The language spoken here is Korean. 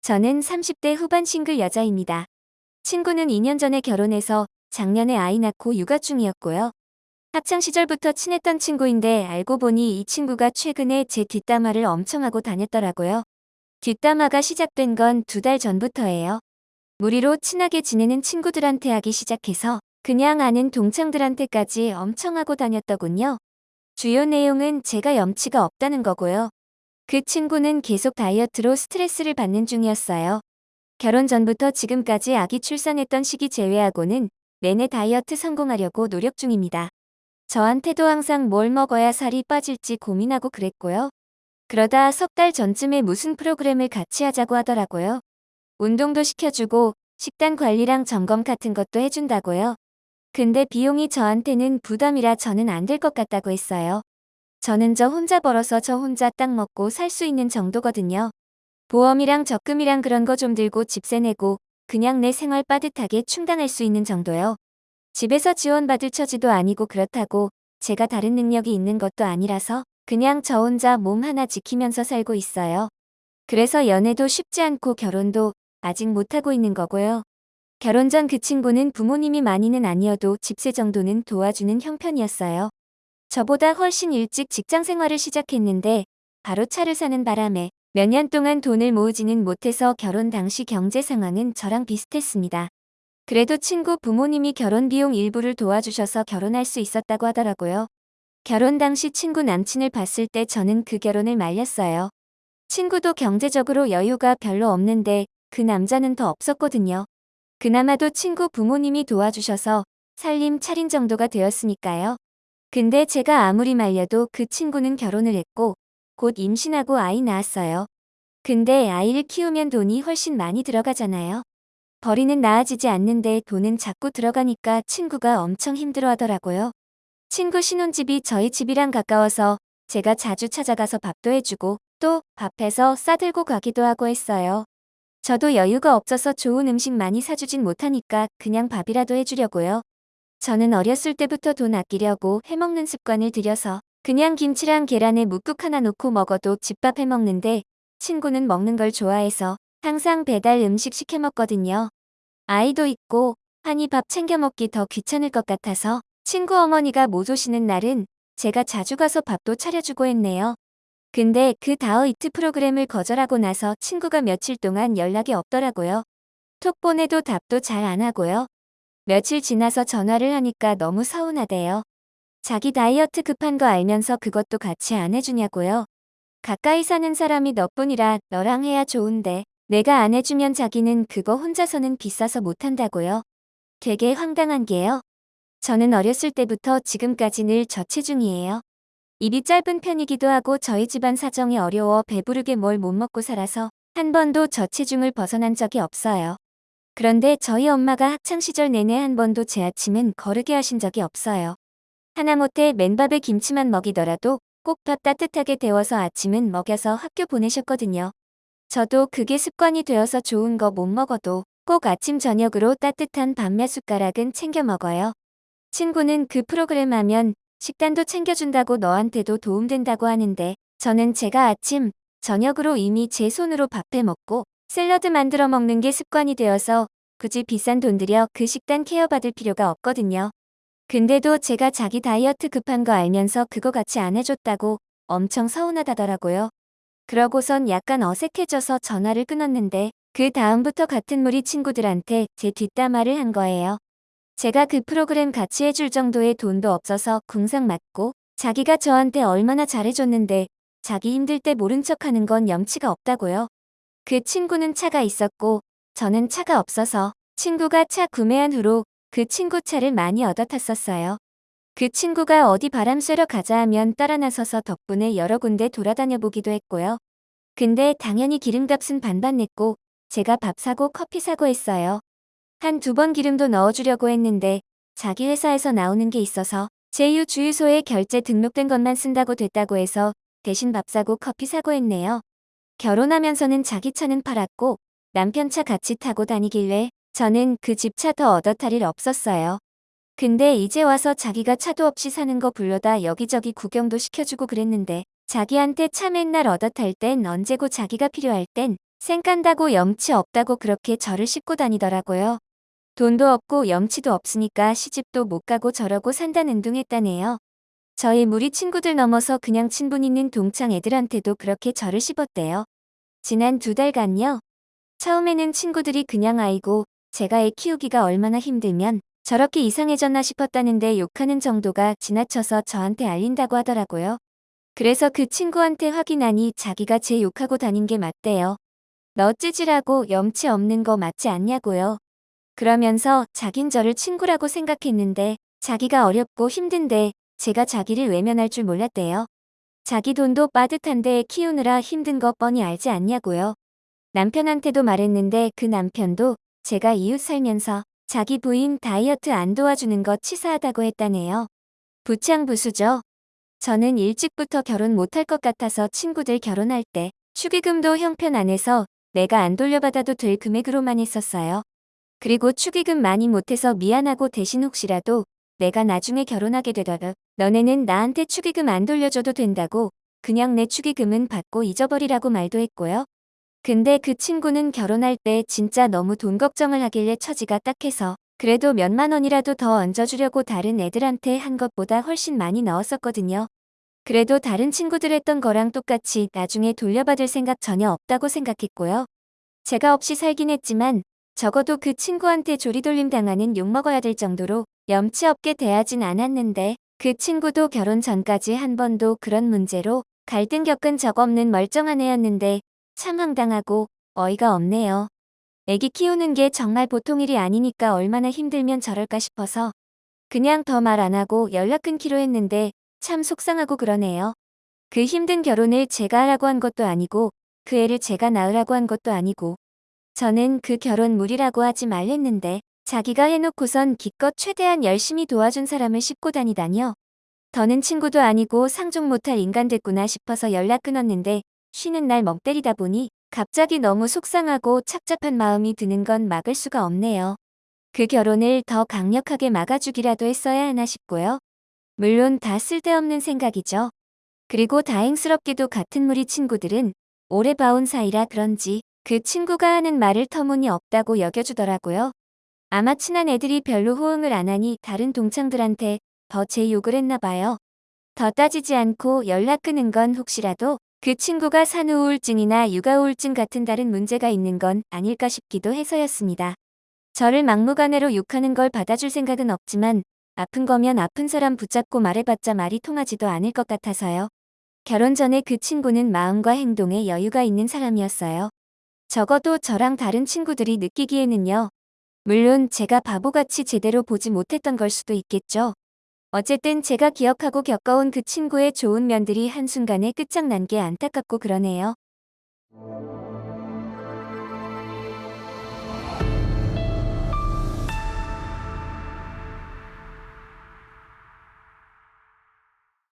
저는 30대 후반 싱글 여자입니다. 친구는 2년 전에 결혼해서 작년에 아이 낳고 육아 중이었고요. 학창 시절부터 친했던 친구인데 알고 보니 이 친구가 최근에 제 뒷담화를 엄청 하고 다녔더라고요. 뒷담화가 시작된 건 2달 전부터예요. 무리로 친하게 지내는 친구들한테 하기 시작해서 그냥 아는 동창들한테까지 엄청 하고 다녔더군요. 주요 내용은 제가 염치가 없다는 거고요. 그 친구는 계속 다이어트로 스트레스를 받는 중이었어요. 결혼 전부터 지금까지 아기 출산했던 시기 제외하고는 내내 다이어트 성공하려고 노력 중입니다. 저한테도 항상 뭘 먹어야 살이 빠질지 고민하고 그랬고요. 그러다 3달 전쯤에 무슨 프로그램을 같이 하자고 하더라고요. 운동도 시켜주고 식단 관리랑 점검 같은 것도 해준다고요. 근데 비용이 저한테는 부담이라 저는 안 될 것 같다고 했어요. 저는 저 혼자 벌어서 저 혼자 딱 먹고 살 수 있는 정도거든요. 보험이랑 적금이랑 그런 거 좀 들고 집세 내고 그냥 내 생활 빠듯하게 충당할 수 있는 정도요. 집에서 지원받을 처지도 아니고 그렇다고 제가 다른 능력이 있는 것도 아니라서 그냥 저 혼자 몸 하나 지키면서 살고 있어요. 그래서 연애도 쉽지 않고 결혼도 아직 못하고 있는 거고요. 결혼 전 그 친구는 부모님이 많이는 아니어도 집세 정도는 도와주는 형편이었어요. 저보다 훨씬 일찍 직장 생활을 시작했는데 바로 차를 사는 바람에 몇 년 동안 돈을 모으지는 못해서 결혼 당시 경제 상황은 저랑 비슷했습니다. 그래도 친구 부모님이 결혼 비용 일부를 도와주셔서 결혼할 수 있었다고 하더라고요. 결혼 당시 친구 남친을 봤을 때 저는 그 결혼을 말렸어요. 친구도 경제적으로 여유가 별로 없는데 그 남자는 더 없었거든요. 그나마도 친구 부모님이 도와주셔서 살림 차린 정도가 되었으니까요. 근데 제가 아무리 말려도 그 친구는 결혼을 했고 곧 임신하고 아이 낳았어요. 근데 아이를 키우면 돈이 훨씬 많이 들어가잖아요. 벌이는 나아지지 않는데 돈은 자꾸 들어가니까 친구가 엄청 힘들어 하더라고요. 친구 신혼집이 저희 집이랑 가까워서 제가 자주 찾아가서 밥도 해주고 또 밥해서 싸들고 가기도 하고 했어요. 저도 여유가 없어서 좋은 음식 많이 사주진 못하니까 그냥 밥이라도 해주려고요. 저는 어렸을 때부터 돈 아끼려고 해먹는 습관을 들여서 그냥 김치랑 계란에 묵국 하나 놓고 먹어도 집밥 해먹는데 친구는 먹는 걸 좋아해서 항상 배달 음식 시켜 먹거든요. 아이도 있고 하니 밥 챙겨 먹기 더 귀찮을 것 같아서 친구 어머니가 못 오시는 날은 제가 자주 가서 밥도 차려주고 했네요. 근데 그 다이어트 프로그램을 거절하고 나서 친구가 며칠 동안 연락이 없더라고요. 톡 보내도 답도 잘 안 하고요. 며칠 지나서 전화를 하니까 너무 서운하대요. 자기 다이어트 급한 거 알면서 그것도 같이 안 해주냐고요. 가까이 사는 사람이 너뿐이라 너랑 해야 좋은데 내가 안 해주면 자기는 그거 혼자서는 비싸서 못한다고요. 되게 황당한 게요. 저는 어렸을 때부터 지금까지 늘 저체중이에요. 입이 짧은 편이기도 하고 저희 집안 사정이 어려워 배부르게 뭘 못 먹고 살아서 한 번도 저체중을 벗어난 적이 없어요. 그런데 저희 엄마가 학창시절 내내 한 번도 제 아침은 거르게 하신 적이 없어요. 하다못해 맨밥에 김치만 먹이더라도 꼭 밥 따뜻하게 데워서 아침은 먹여서 학교 보내셨거든요. 저도 그게 습관이 되어서 좋은 거 못 먹어도 꼭 아침 저녁으로 따뜻한 밥 몇 숟가락은 챙겨 먹어요. 친구는 그 프로그램 하면 식단도 챙겨준다고 너한테도 도움된다고 하는데 저는 제가 아침, 저녁으로 이미 제 손으로 밥해 먹고 샐러드 만들어 먹는 게 습관이 되어서 굳이 비싼 돈 들여 그 식단 케어 받을 필요가 없거든요. 근데도 제가 자기 다이어트 급한 거 알면서 그거 같이 안 해줬다고 엄청 서운하다더라고요. 그러고선 약간 어색해져서 전화를 끊었는데 그 다음부터 같은 무리 친구들한테 제 뒷담화를 한 거예요. 제가 그 프로그램 같이 해줄 정도의 돈도 없어서 궁상 맞고 자기가 저한테 얼마나 잘해줬는데 자기 힘들 때 모른 척하는 건 염치가 없다고요. 그 친구는 차가 있었고 저는 차가 없어서 친구가 차 구매한 후로 그 친구 차를 많이 얻어 탔었어요. 그 친구가 어디 바람 쐬러 가자 하면 따라 나서서 덕분에 여러 군데 돌아다녀 보기도 했고요. 근데 당연히 기름값은 반반 냈고 제가 밥 사고 커피 사고 했어요. 한 2번 기름도 넣어주려고 했는데 자기 회사에서 나오는 게 있어서 제휴 주유소에 결제 등록된 것만 쓴다고 됐다고 해서 대신 밥 사고 커피 사고 했네요. 결혼하면서는 자기 차는 팔았고 남편 차 같이 타고 다니길래 저는 그 집 차 더 얻어 탈 일 없었어요. 근데 이제 와서 자기가 차도 없이 사는 거 불러다 여기저기 구경도 시켜주고 그랬는데 자기한테 차 맨날 얻어 탈 땐 언제고 자기가 필요할 땐 쌩 깐다고 염치 없다고 그렇게 저를 싣고 다니더라고요. 돈도 없고 염치도 없으니까 시집도 못 가고 저러고 산다는 둥 했다네요. 저희 무리 친구들 넘어서 그냥 친분 있는 동창 애들한테도 그렇게 저를 씹었대요. 지난 2달간요. 처음에는 친구들이 그냥 아이고 제가 애 키우기가 얼마나 힘들면 저렇게 이상해졌나 싶었다는데 욕하는 정도가 지나쳐서 저한테 알린다고 하더라고요. 그래서 그 친구한테 확인하니 자기가 제 욕하고 다닌 게 맞대요. 너 찌질하고 염치 없는 거 맞지 않냐고요. 그러면서 자긴 저를 친구라고 생각했는데 자기가 어렵고 힘든데 제가 자기를 외면할 줄 몰랐대요. 자기 돈도 빠듯한데 키우느라 힘든 거 뻔히 알지 않냐고요. 남편한테도 말했는데 그 남편도 제가 이웃 살면서 자기 부인 다이어트 안 도와주는 거 치사하다고 했다네요. 부창부수죠. 저는 일찍부터 결혼 못할 것 같아서 친구들 결혼할 때 축의금도 형편 안에서 내가 안 돌려받아도 될 금액으로만 했었어요. 그리고 축의금 많이 못해서 미안하고 대신 혹시라도 내가 나중에 결혼하게 되더라도 너네는 나한테 축의금 안 돌려줘도 된다고 그냥 내 축의금은 받고 잊어버리라고 말도 했고요. 근데 그 친구는 결혼할 때 진짜 너무 돈 걱정을 하길래 처지가 딱해서 그래도 몇만 원이라도 더 얹어주려고 다른 애들한테 한 것보다 훨씬 많이 넣었었거든요. 그래도 다른 친구들 했던 거랑 똑같이 나중에 돌려받을 생각 전혀 없다고 생각했고요. 제가 없이 살긴 했지만 적어도 그 친구한테 조리돌림 당하는 욕먹어야 될 정도로 염치 없게 대하진 않았는데 그 친구도 결혼 전까지 한 번도 그런 문제로 갈등 겪은 적 없는 멀쩡한 애였는데 참 황당하고 어이가 없네요. 애기 키우는 게 정말 보통 일이 아니니까 얼마나 힘들면 저럴까 싶어서 그냥 더 말 안 하고 연락 끊기로 했는데 참 속상하고 그러네요. 그 힘든 결혼을 제가 하라고 한 것도 아니고 그 애를 제가 낳으라고 한 것도 아니고 저는 그 결혼 무리라고 하지 말랬는데 자기가 해놓고선 기껏 최대한 열심히 도와준 사람을 씹고 다니다니요. 더는 친구도 아니고 상종 못할 인간 됐구나 싶어서 연락 끊었는데 쉬는 날 멍 때리다 보니 갑자기 너무 속상하고 착잡한 마음이 드는 건 막을 수가 없네요. 그 결혼을 더 강력하게 막아주기라도 했어야 하나 싶고요. 물론 다 쓸데없는 생각이죠. 그리고 다행스럽게도 같은 무리 친구들은 오래 봐온 사이라 그런지 그 친구가 하는 말을 터무니없다고 여겨주더라고요. 아마 친한 애들이 별로 호응을 안 하니 다른 동창들한테 더 제 욕을 했나 봐요. 더 따지지 않고 연락 끊은 건 혹시라도 그 친구가 산후 우울증이나 육아 우울증 같은 다른 문제가 있는 건 아닐까 싶기도 해서였습니다. 저를 막무가내로 욕하는 걸 받아줄 생각은 없지만 아픈 거면 아픈 사람 붙잡고 말해봤자 말이 통하지도 않을 것 같아서요. 결혼 전에 그 친구는 마음과 행동에 여유가 있는 사람이었어요. 적어도 저랑 다른 친구들이 느끼기에는요. 물론 제가 바보같이 제대로 보지 못했던 걸 수도 있겠죠. 어쨌든 제가 기억하고 겪어온 그 친구의 좋은 면들이 한순간에 끝장난 게 안타깝고 그러네요.